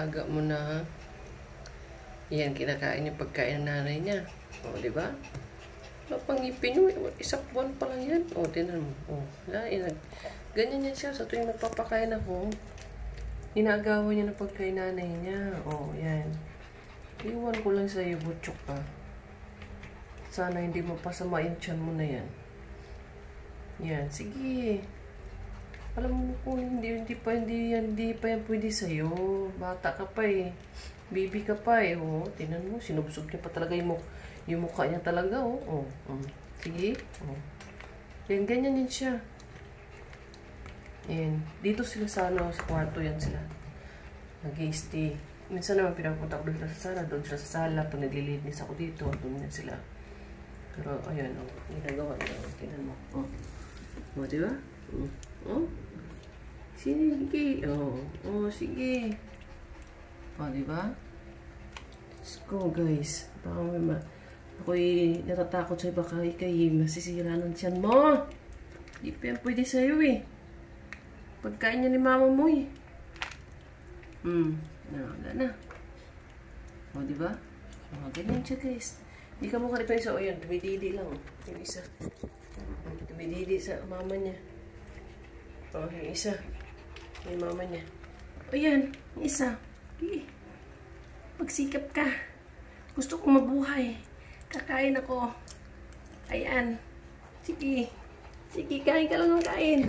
Aga mo na, ha? Yan, kinakain yung pagkain ng nanay niya. O, di ba? Napangipin nyo. Isang buwan pa lang yan. O, tinan mo. O, ganyan yan siya. Sa tuwing magpapakain ako, inaagawan niya ng pagkain nanay niya. O, yan. Iwan ko lang sa'yo, butchok ka. Sana hindi mo pasama yung tiyan mo na yan. Yan, sige. Alam mo po, hindi pa yan pwede sa'yo. Bata ka pa eh. Baby ka pa eh. Oh, tinan mo, sinubsog niya pa talaga yung mukha niya talaga. Oh. Sige. Oh. Yan, ganyan yan siya. Yan. Dito sila sa kwarto yan sila. Nag-i-stay. Minsan naman pinapunta ko doon sila sa sala. Doon sila sa sala. Pag naglilinis ako dito, doon yan sila. Pero, ayan, ginagawa niya. Tinan mo. Oh, diba? Oh. Sige. Sige. Diba? Let's go, guys. Ako'y natatakot sa'yo. Baka ikay masisira ng tiyan mo. Di pa yan pwede sa'yo eh. Pagkain niya ni mama mo eh. Wala na. Diba? Ganyan siya, guys. Di ka mukha rin sa yun. Tumididi lang. Yung isa. Tumididi sa mama niya. Yung isa. Yung mama niya. Yan. Yung isa. Magsikap ka. Gusto kong mabuhay. Kakain ako. Ayan. Sige. Sige, kain ka lang ng kain.